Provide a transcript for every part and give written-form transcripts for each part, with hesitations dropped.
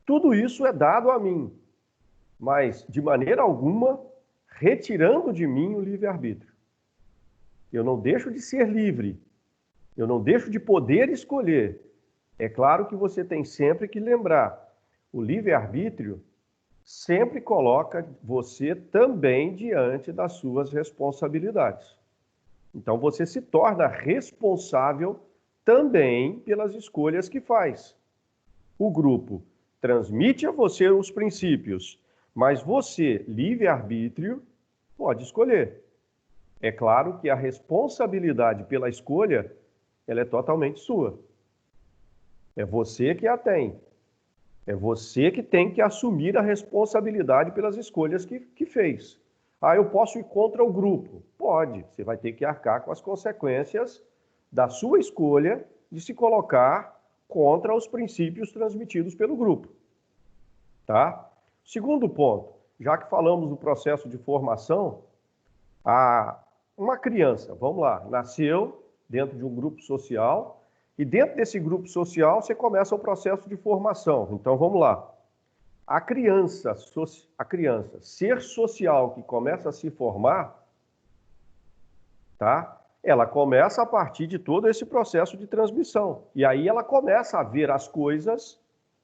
Tudo isso é dado a mim, mas de maneira alguma retirando de mim o livre-arbítrio. Eu não deixo de ser livre, eu não deixo de poder escolher. É claro que você tem sempre que lembrar, o livre-arbítrio sempre coloca você também diante das suas responsabilidades. Então você se torna responsável também pelas escolhas que faz. O grupo transmite a você os princípios, mas você, livre-arbítrio, pode escolher. É claro que a responsabilidade pela escolha, ela é totalmente sua. É você que a tem. É você que tem que assumir a responsabilidade pelas escolhas que fez. Ah, eu posso ir contra o grupo? Pode. Você vai ter que arcar com as consequências da sua escolha de se colocar contra os princípios transmitidos pelo grupo. Tá? Segundo ponto, já que falamos do processo de formação, uma criança, vamos lá, nasceu dentro de um grupo social e dentro desse grupo social você começa o processo de formação. Então vamos lá. A criança, ser social que começa a se formar, tá? Ela começa a partir de todo esse processo de transmissão. E aí ela começa a ver as coisas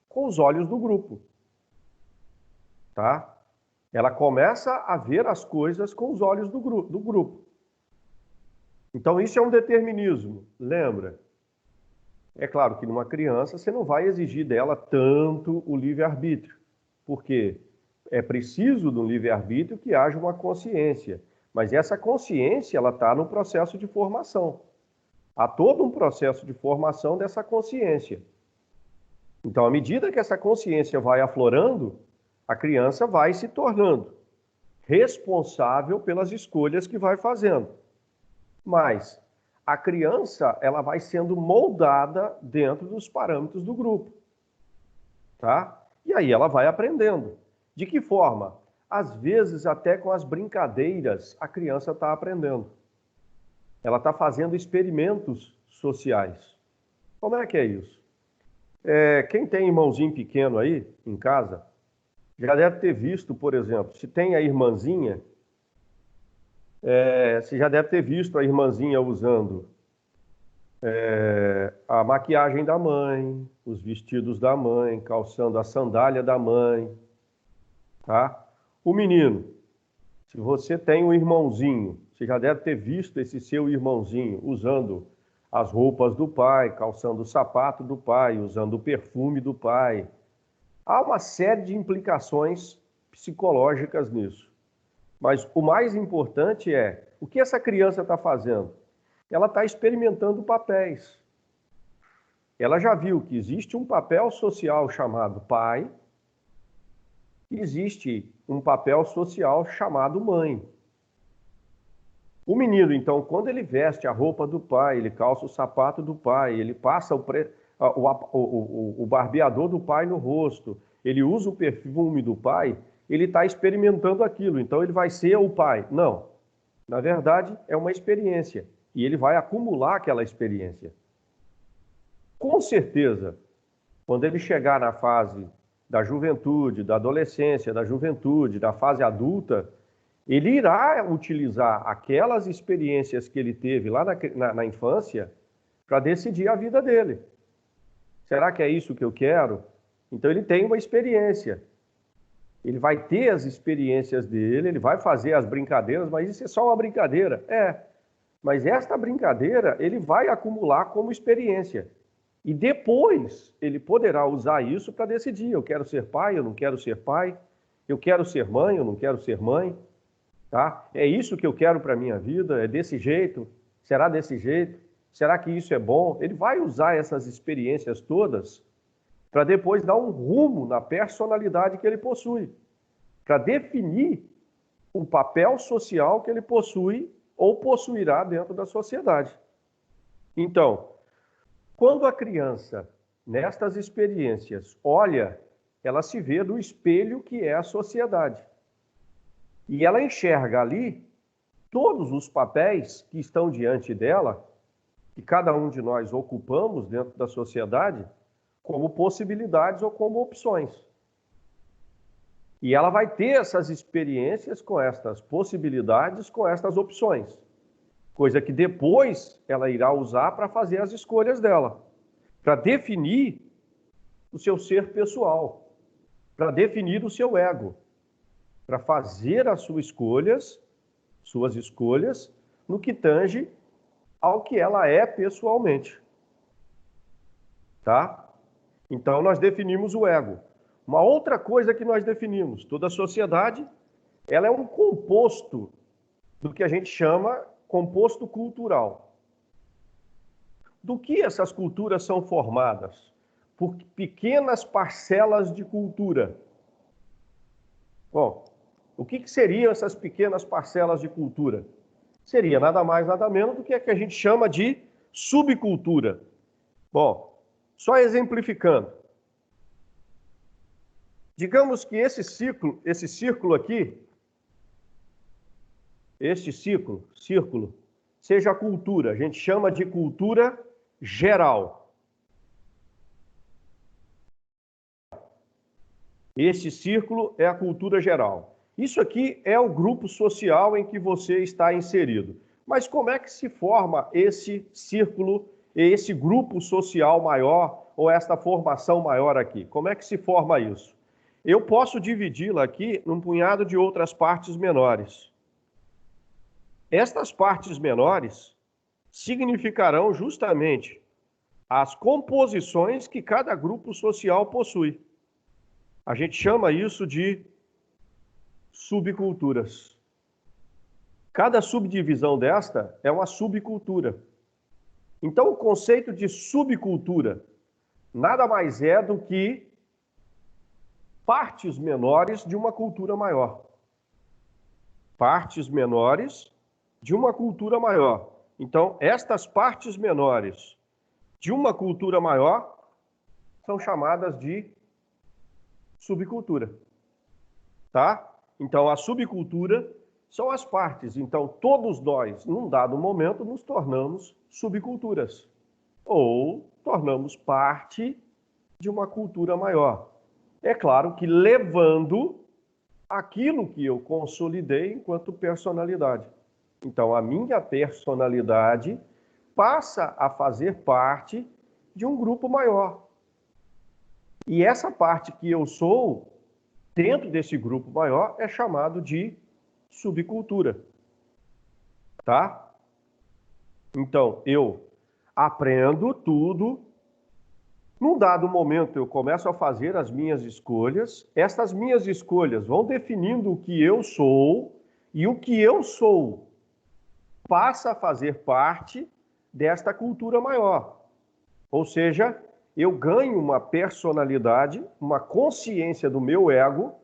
com os olhos do grupo. Tá? Ela começa a ver as coisas com os olhos do grupo. Então isso é um determinismo, lembra? É claro que numa criança você não vai exigir dela tanto o livre-arbítrio, porque é preciso do livre-arbítrio que haja uma consciência, mas essa consciência ela está no processo de formação. Há todo um processo de formação dessa consciência. Então, à medida que essa consciência vai aflorando, a criança vai se tornando responsável pelas escolhas que vai fazendo. Mas a criança, ela vai sendo moldada dentro dos parâmetros do grupo, tá? E aí ela vai aprendendo. De que forma? Às vezes, até com as brincadeiras, a criança está aprendendo. Ela está fazendo experimentos sociais. Como é que é isso? Quem tem irmãozinho pequeno aí, em casa, já deve ter visto, por exemplo, se tem a irmãzinha, você já deve ter visto a irmãzinha usando a maquiagem da mãe, os vestidos da mãe, calçando a sandália da mãe, tá? O menino, se você tem um irmãozinho, você já deve ter visto esse seu irmãozinho usando as roupas do pai, calçando o sapato do pai, usando o perfume do pai. Há uma série de implicações psicológicas nisso. Mas o mais importante é, o que essa criança está fazendo? Ela está experimentando papéis. Ela já viu que existe um papel social chamado pai, e existe um papel social chamado mãe. O menino, então, quando ele veste a roupa do pai, ele calça o sapato do pai, ele passa o barbeador do pai no rosto, ele usa o perfume do pai, ele está experimentando aquilo, então ele vai ser o pai. Não, na verdade é uma experiência e ele vai acumular aquela experiência. Com certeza, quando ele chegar na fase da juventude, da adolescência, da juventude, da fase adulta, ele irá utilizar aquelas experiências que ele teve lá na infância para decidir a vida dele. Será que é isso que eu quero? Então ele tem uma experiência. Ele vai ter as experiências dele, ele vai fazer as brincadeiras, mas isso é só uma brincadeira. Mas esta brincadeira ele vai acumular como experiência. E depois ele poderá usar isso para decidir, eu quero ser pai, eu não quero ser pai, eu quero ser mãe, eu não quero ser mãe. Tá? É isso que eu quero para a minha vida? É desse jeito? Será desse jeito? Será que isso é bom? Ele vai usar essas experiências todas para depois dar um rumo na personalidade que ele possui, para definir o papel social que ele possui ou possuirá dentro da sociedade. Então, quando a criança, nestas experiências, olha, ela se vê no espelho que é a sociedade. E ela enxerga ali todos os papéis que estão diante dela, que cada um de nós ocupamos dentro da sociedade, como possibilidades ou como opções. E ela vai ter essas experiências com estas possibilidades, com estas opções. Coisa que depois ela irá usar para fazer as escolhas dela, para definir o seu ser pessoal, para definir o seu ego, para fazer as suas escolhas, no que tange ao que ela é pessoalmente. Tá? Então, nós definimos o ego. Uma outra coisa que nós definimos, toda a sociedade, ela é um composto do que a gente chama composto cultural. Do que essas culturas são formadas? Por pequenas parcelas de cultura. Bom, o que seriam essas pequenas parcelas de cultura? Seria nada mais, nada menos do que a gente chama de subcultura. Bom, só exemplificando. Digamos que esse círculo aqui, este círculo, seja a cultura. A gente chama de cultura geral. Este círculo é a cultura geral. Isso aqui é o grupo social em que você está inserido. Mas como é que se forma esse círculo, esse grupo social maior, ou esta formação maior aqui? Como é que se forma isso? Eu posso dividi-la aqui num punhado de outras partes menores. Estas partes menores significarão justamente as composições que cada grupo social possui. A gente chama isso de subculturas. Cada subdivisão desta é uma subcultura. Então, o conceito de subcultura nada mais é do que partes menores de uma cultura maior. Partes menores de uma cultura maior. Então, estas partes menores de uma cultura maior são chamadas de subcultura. Tá? Então, a subcultura são as partes. Então, todos nós, num dado momento, nos tornamos subculturas. Ou tornamos parte de uma cultura maior. É claro que levando aquilo que eu consolidei enquanto personalidade. Então, a minha personalidade passa a fazer parte de um grupo maior. E essa parte que eu sou, dentro desse grupo maior, é chamado de subcultura. Tá? Então, eu aprendo tudo. Num dado momento, eu começo a fazer as minhas escolhas. Estas minhas escolhas vão definindo o que eu sou, e o que eu sou passa a fazer parte desta cultura maior. Ou seja, eu ganho uma personalidade, uma consciência do meu ego,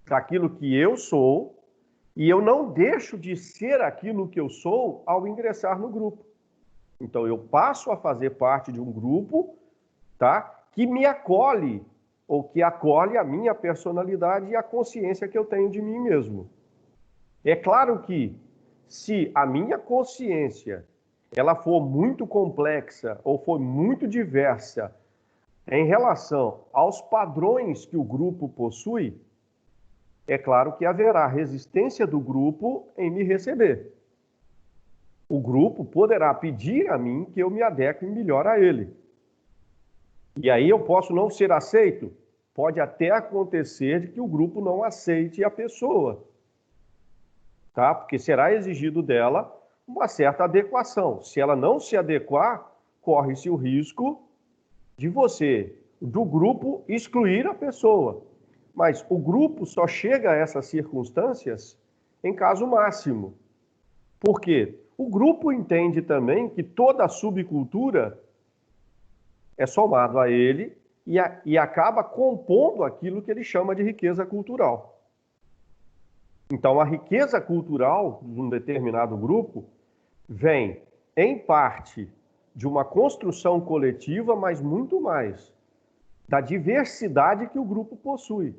daquilo que eu sou, e eu não deixo de ser aquilo que eu sou ao ingressar no grupo. Então, eu passo a fazer parte de um grupo, tá, que me acolhe, ou que acolhe a minha personalidade e a consciência que eu tenho de mim mesmo. É claro que, se a minha consciência ela for muito complexa ou for muito diversa em relação aos padrões que o grupo possui, é claro que haverá resistência do grupo em me receber. O grupo poderá pedir a mim que eu me adeque melhor a ele. E aí eu posso não ser aceito? Pode até acontecer de que o grupo não aceite a pessoa, tá? Porque será exigido dela uma certa adequação. Se ela não se adequar, corre-se o risco de você, do grupo, excluir a pessoa. Mas o grupo só chega a essas circunstâncias em caso máximo. Por quê? O grupo entende também que toda subcultura é somado a ele e acaba compondo aquilo que ele chama de riqueza cultural. Então, a riqueza cultural de um determinado grupo vem, em parte, de uma construção coletiva, mas muito mais da diversidade que o grupo possui.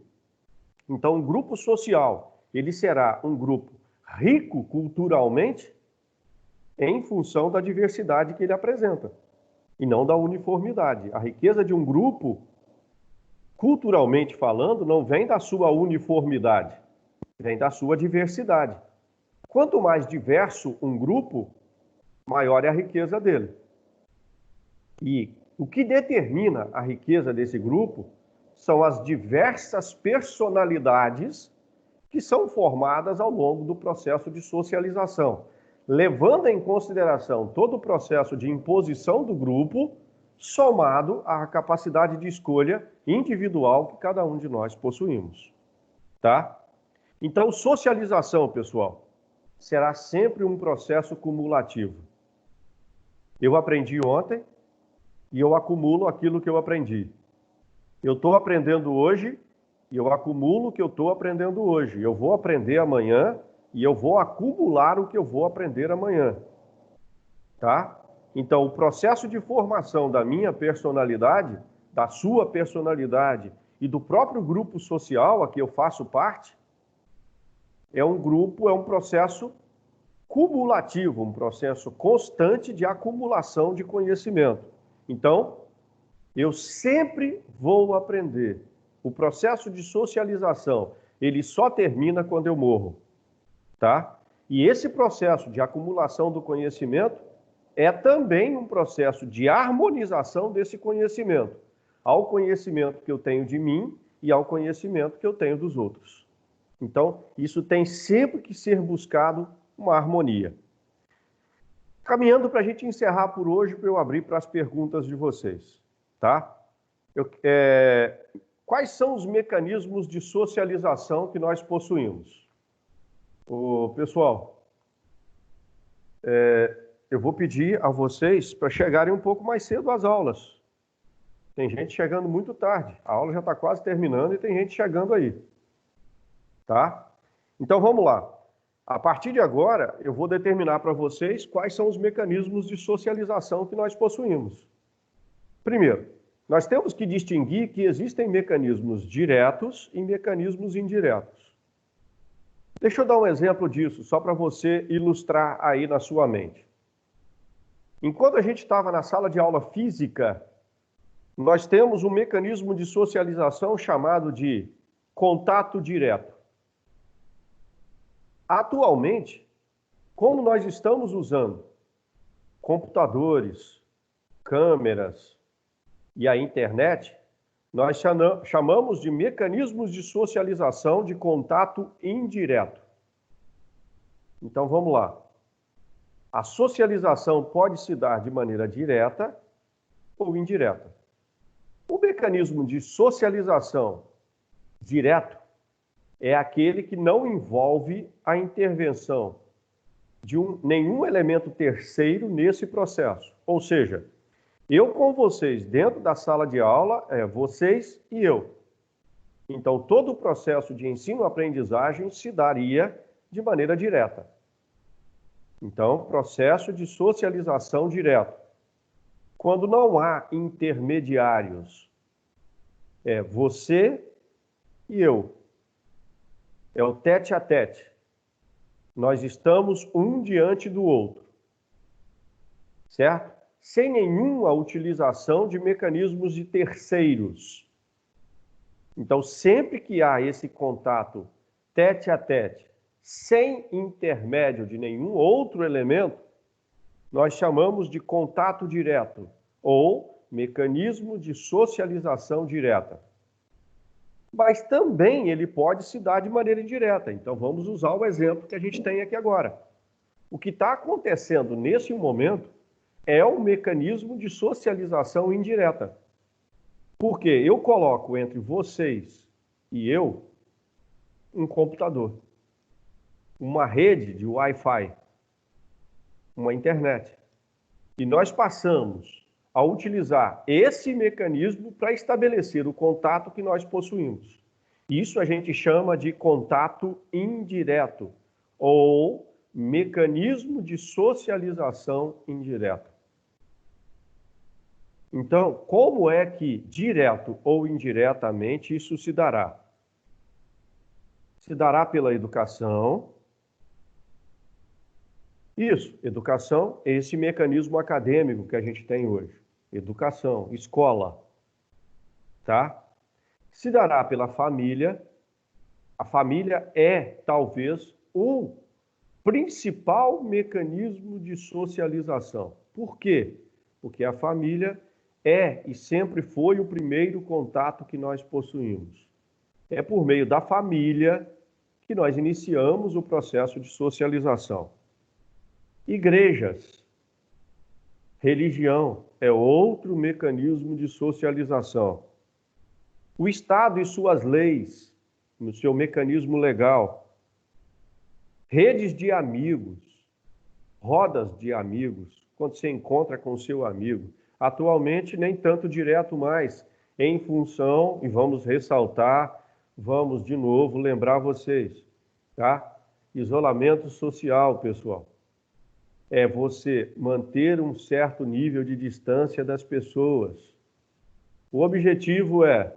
Então, o grupo social, ele será um grupo rico culturalmente em função da diversidade que ele apresenta. e não da uniformidade. A riqueza de um grupo, culturalmente falando, não vem da sua uniformidade, vem da sua diversidade. Quanto mais diverso um grupo, maior é a riqueza dele. E o que determina a riqueza desse grupo são as diversas personalidades que são formadas ao longo do processo de socialização, levando em consideração todo o processo de imposição do grupo, somado à capacidade de escolha individual que cada um de nós possuímos, tá? Então, socialização, pessoal, será sempre um processo cumulativo. Eu aprendi ontem e eu acumulo aquilo que eu aprendi. Eu estou aprendendo hoje e eu acumulo o que eu estou aprendendo hoje. Eu vou aprender amanhã e eu vou acumular o que eu vou aprender amanhã. Tá? Então, o processo de formação da minha personalidade, da sua personalidade e do próprio grupo social a que eu faço parte, é um processo cumulativo, um processo constante de acumulação de conhecimento. Então, eu sempre vou aprender. O processo de socialização, ele só termina quando eu morro, tá? E esse processo de acumulação do conhecimento é também um processo de harmonização desse conhecimento, ao conhecimento que eu tenho de mim e ao conhecimento que eu tenho dos outros. Então, isso tem sempre que ser buscado uma harmonia. Caminhando para a gente encerrar por hoje, para eu abrir para as perguntas de vocês, tá? Quais são os mecanismos de socialização que nós possuímos? Pessoal, eu vou pedir a vocês para chegarem um pouco mais cedo às aulas. Tem gente chegando muito tarde, a aula já está quase terminando e tem gente chegando aí, tá? Então vamos lá. A partir de agora, eu vou determinar para vocês quais são os mecanismos de socialização que nós possuímos. Primeiro, nós temos que distinguir que existem mecanismos diretos e mecanismos indiretos. Deixa eu dar um exemplo disso, só para você ilustrar aí na sua mente. Enquanto a gente estava na sala de aula física, nós temos um mecanismo de socialização chamado de contato direto. Atualmente, como nós estamos usando computadores, câmeras e a internet, nós chamamos de mecanismos de socialização de contato indireto. Então vamos lá. A socialização pode se dar de maneira direta ou indireta. O mecanismo de socialização direto é aquele que não envolve a intervenção de nenhum elemento terceiro nesse processo. Ou seja, eu com vocês dentro da sala de aula, vocês e eu. Então, todo o processo de ensino-aprendizagem se daria de maneira direta. Então, processo de socialização direto. Quando não há intermediários, é você e eu. É o tete a tete. Nós estamos um diante do outro. Certo? Sem nenhuma utilização de mecanismos de terceiros. Então, sempre que há esse contato tete a tete, sem intermédio de nenhum outro elemento, nós chamamos de contato direto ou mecanismo de socialização direta. Mas também ele pode se dar de maneira indireta. Então, vamos usar o exemplo que a gente tem aqui agora. O que está acontecendo nesse momento é um mecanismo de socialização indireta. Porque eu coloco entre vocês e eu um computador, uma rede de Wi-Fi, uma internet. E nós passamos a utilizar esse mecanismo para estabelecer o contato que nós possuímos. Isso a gente chama de contato indireto ou mecanismo de socialização indireta. Então, como é que, direto ou indiretamente, isso se dará? Se dará pela educação. Isso, educação é esse mecanismo acadêmico que a gente tem hoje. educação, escola, tá? Se dará pela família. A família é, talvez, o principal mecanismo de socialização. Por quê? Porque a família é e sempre foi o primeiro contato que nós possuímos. É por meio da família que nós iniciamos o processo de socialização. Igrejas, religião é outro mecanismo de socialização. O Estado e suas leis, no seu mecanismo legal, redes de amigos, rodas de amigos, quando você encontra com o seu amigo. Atualmente, nem tanto direto mais, em função, e vamos ressaltar, vamos de novo lembrar vocês, tá? Isolamento social, pessoal. É você manter um certo nível de distância das pessoas. O objetivo é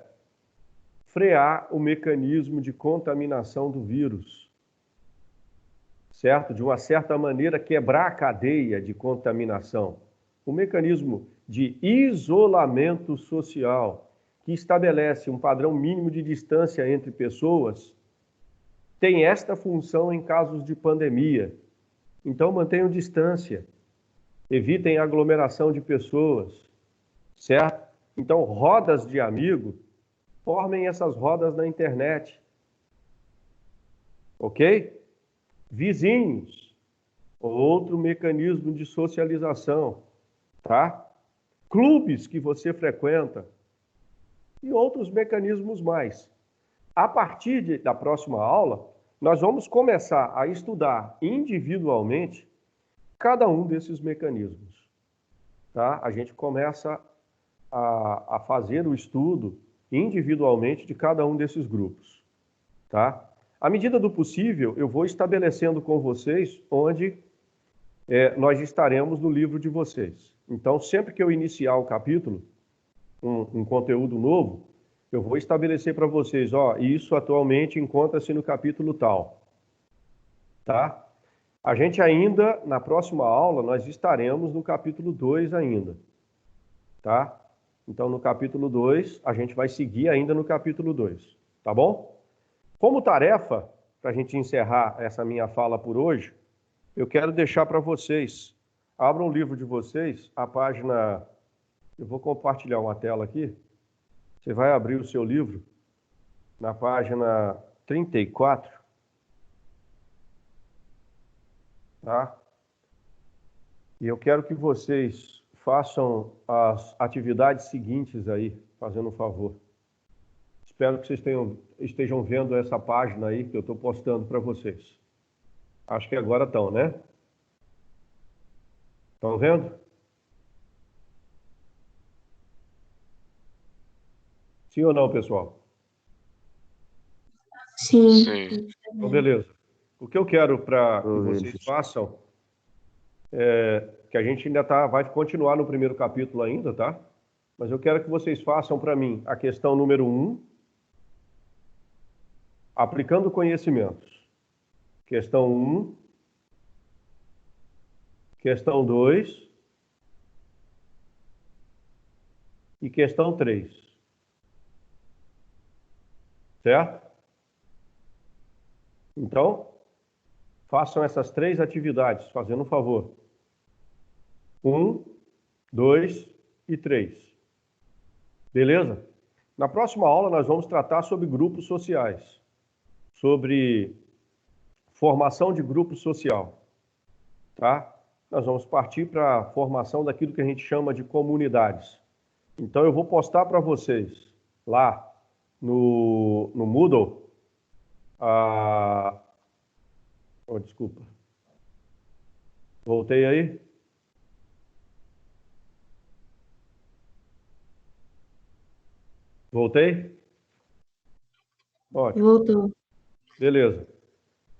frear o mecanismo de contaminação do vírus, certo? De uma certa maneira, quebrar a cadeia de contaminação. O mecanismo de isolamento social, que estabelece um padrão mínimo de distância entre pessoas, tem esta função em casos de pandemia. Então, mantenham distância, evitem aglomeração de pessoas, certo? Então, rodas de amigo, formem essas rodas na internet, ok? Vizinhos, outro mecanismo de socialização, tá? Clubes que você frequenta e outros mecanismos mais. A partir da próxima aula, nós vamos começar a estudar individualmente cada um desses mecanismos, tá? A gente começa a fazer o estudo individualmente de cada um desses grupos, tá? À medida do possível, eu vou estabelecendo com vocês onde nós estaremos no livro de vocês. Então, sempre que eu iniciar o capítulo, um conteúdo novo, eu vou estabelecer para vocês, ó, isso atualmente encontra-se no capítulo tal, tá? A gente ainda, na próxima aula, nós estaremos no capítulo 2 ainda, tá? Então, no capítulo 2, a gente vai seguir ainda no capítulo 2, tá bom? Como tarefa, para a gente encerrar essa minha fala por hoje, eu quero deixar para vocês, abram o livro de vocês, a página, eu vou compartilhar uma tela aqui, você vai abrir o seu livro na página 34, tá? E eu quero que vocês façam as atividades seguintes aí, fazendo um favor. Espero que vocês estejam vendo essa página aí que eu estou postando para vocês. Acho que agora estão, né? Estão vendo? Sim ou não, pessoal? Sim. Então, beleza. O que eu quero para que vocês façam que a gente ainda vai continuar no primeiro capítulo ainda, tá? Mas eu quero que vocês façam para mim a questão número 1, aplicando conhecimentos. Questão 1, questão 2 e questão 3. Certo? Então, façam essas 3 atividades, fazendo um favor. 1, 2 e 3. Beleza? Na próxima aula, nós vamos tratar sobre grupos sociais, sobre formação de grupo social, tá? Nós vamos partir para a formação daquilo que a gente chama de comunidades. Então, eu vou postar para vocês lá no Moodle desculpa. Voltei aí? Voltei? Ótimo. Voltou. Beleza.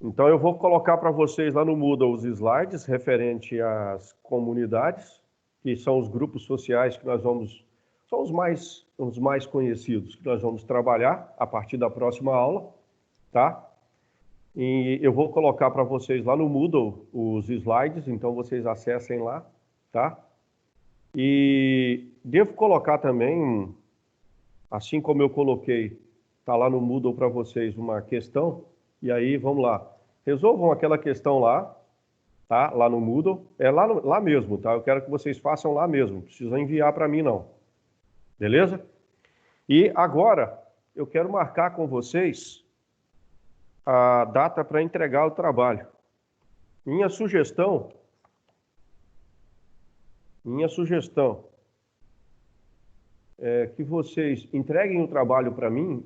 Então, eu vou colocar para vocês lá no Moodle os slides referente às comunidades, que são os grupos sociais que nós vamos... São os mais conhecidos que nós vamos trabalhar a partir da próxima aula, tá? E eu vou colocar para vocês lá no Moodle os slides, então vocês acessem lá, tá? E devo colocar também, assim como eu coloquei, está lá no Moodle para vocês uma questão, e aí vamos lá. Resolvam aquela questão lá, tá? Lá no Moodle, lá mesmo, tá? Eu quero que vocês façam lá mesmo, não precisa enviar para mim não, beleza? E agora, eu quero marcar com vocês a data para entregar o trabalho. Minha sugestão é que vocês entreguem o trabalho para mim.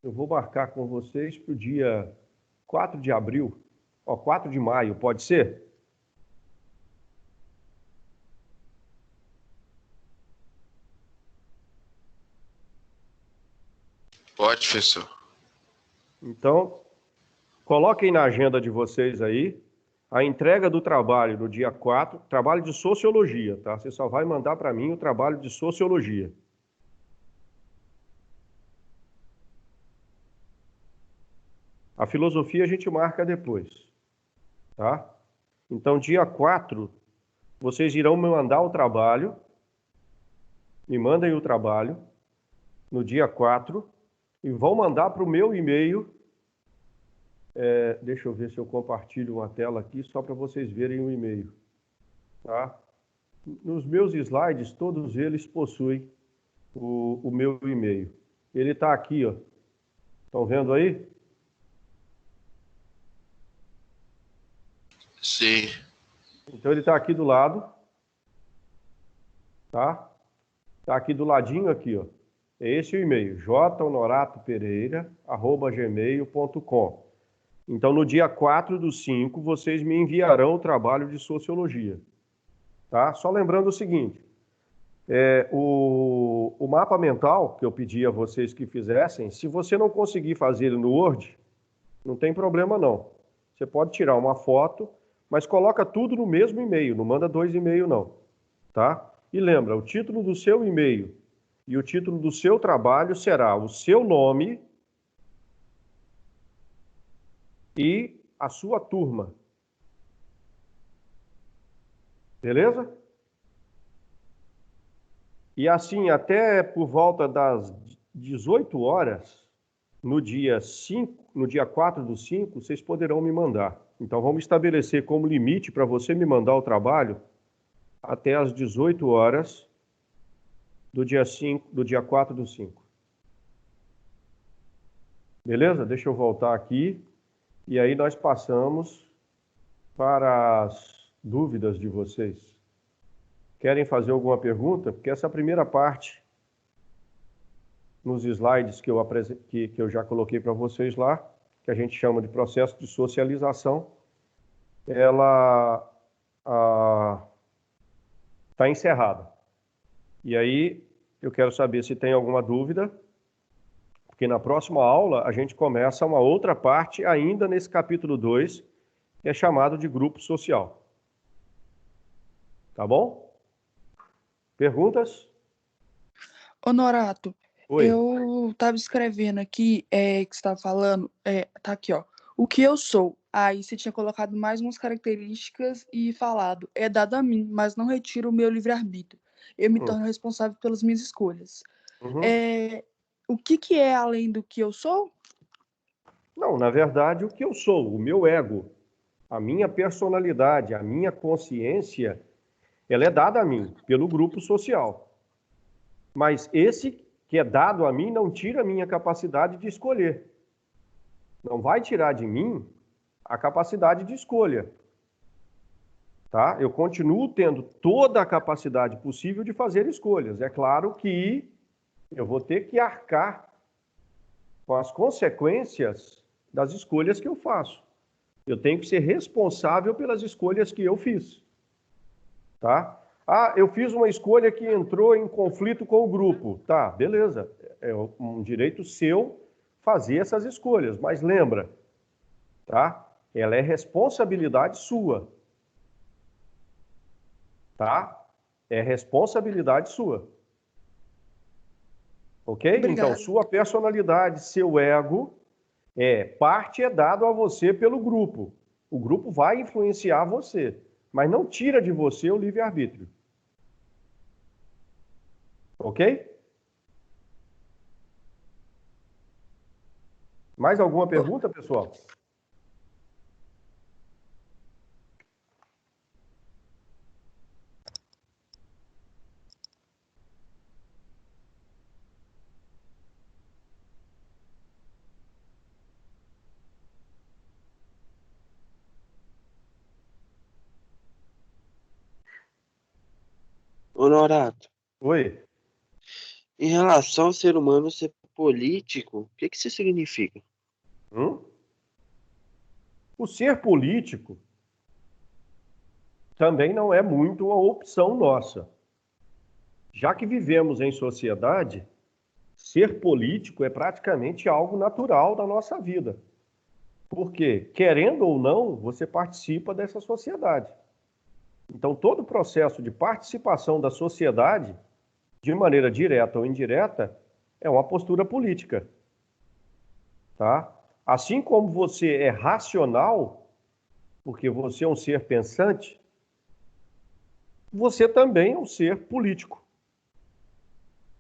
Eu vou marcar com vocês para o dia 4 de abril, 4 de maio, pode ser? Pode, professor. Então, coloquem na agenda de vocês aí a entrega do trabalho no dia 4, trabalho de sociologia, tá? Você só vai mandar para mim o trabalho de sociologia. A filosofia a gente marca depois, tá? Então, dia 4, vocês irão me mandar o trabalho, me mandem o trabalho no dia 4 e vão mandar para o meu e-mail. Deixa eu ver se eu compartilho uma tela aqui só para vocês verem o e-mail, tá? Nos meus slides, todos eles possuem o meu e-mail. Ele está aqui, ó. Estão vendo aí? Sim. Então ele está aqui do lado, tá? Está aqui do ladinho aqui, ó. É esse o e-mail, jhonoratopereira@gmail.com. Então no dia 4/5 vocês me enviarão o trabalho de sociologia, tá? Só lembrando o seguinte, o mapa mental que eu pedi a vocês que fizessem, se você não conseguir fazer ele no Word, não tem problema não. Você pode tirar uma foto, mas coloca tudo no mesmo e-mail, não manda 2 e-mails não, tá? E lembra, o título do seu e-mail e o título do seu trabalho será o seu nome e a sua turma. Beleza? E assim, até por volta das 18 horas, no dia 4/5, vocês poderão me mandar. Então, vamos estabelecer como limite para você me mandar o trabalho até as 18 horas do dia 4/5. Beleza? Deixa eu voltar aqui. E aí nós passamos para as dúvidas de vocês. Querem fazer alguma pergunta? Porque essa primeira parte, nos slides que eu já coloquei para vocês lá, que a gente chama de processo de socialização, ela está encerrada. E aí eu quero saber se tem alguma dúvida, porque na próxima aula a gente começa uma outra parte ainda nesse capítulo 2, que é chamado de grupo social. Tá bom? Perguntas? Honorato, Oi. eu estava escrevendo aqui, que você estava falando, tá aqui, ó. O que eu sou? Aí você tinha colocado mais umas características e falado, é dado a mim, mas não retiro o meu livre-arbítrio. Eu me torno responsável pelas minhas escolhas. Uhum. O que é além do que eu sou? Não, na verdade, o que eu sou, o meu ego, a minha personalidade, a minha consciência, ela é dada a mim pelo grupo social. Mas esse que é dado a mim não tira a minha capacidade de escolher. Não vai tirar de mim a capacidade de escolha. Tá? Eu continuo tendo toda a capacidade possível de fazer escolhas. É claro que eu vou ter que arcar com as consequências das escolhas que eu faço. Eu tenho que ser responsável pelas escolhas que eu fiz. Tá? Ah, eu fiz uma escolha que entrou em conflito com o grupo. Tá, beleza. É um direito seu fazer essas escolhas. Mas lembra, tá? Ela é responsabilidade sua. Tá? É responsabilidade sua. Ok? Obrigada. Então, sua personalidade, seu ego, parte é dado a você pelo grupo. O grupo vai influenciar você, mas não tira de você o livre-arbítrio. Ok? Mais alguma pergunta, pessoal? Honorato, Oi. em relação ao ser humano ser político, o que que isso significa? O ser político também não é muito uma opção nossa. Já que vivemos em sociedade, ser político é praticamente algo natural da nossa vida. Porque, querendo ou não, você participa dessa sociedade. Então, todo o processo de participação da sociedade, de maneira direta ou indireta, é uma postura política. Tá? Assim como você é racional, porque você é um ser pensante, você também é um ser político.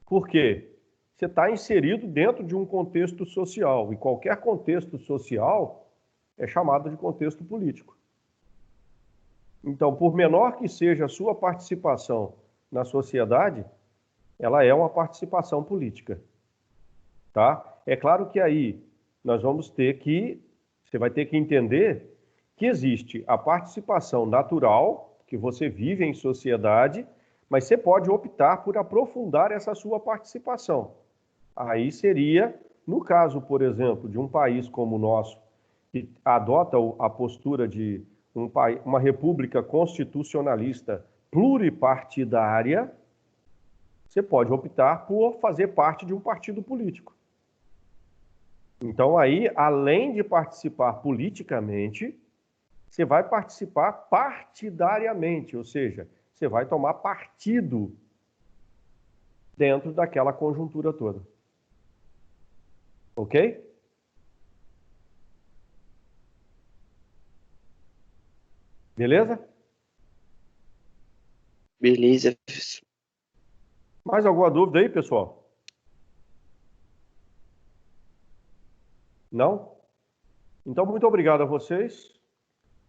Por quê? Você está inserido dentro de um contexto social, e qualquer contexto social é chamado de contexto político. Então, por menor que seja a sua participação na sociedade, ela é uma participação política, tá? É claro que aí nós vamos ter que, você vai ter que entender que existe a participação natural, que você vive em sociedade, mas você pode optar por aprofundar essa sua participação. Aí seria, no caso, por exemplo, de um país como o nosso, que adota a postura de uma república constitucionalista pluripartidária, você pode optar por fazer parte de um partido político. Então, aí, além de participar politicamente, você vai participar partidariamente, ou seja, você vai tomar partido dentro daquela conjuntura toda. Ok? Beleza? Beleza. Mais alguma dúvida aí, pessoal? Não? Então, muito obrigado a vocês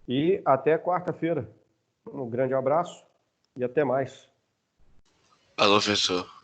e até quarta-feira. Um grande abraço e até mais. Alô, professor.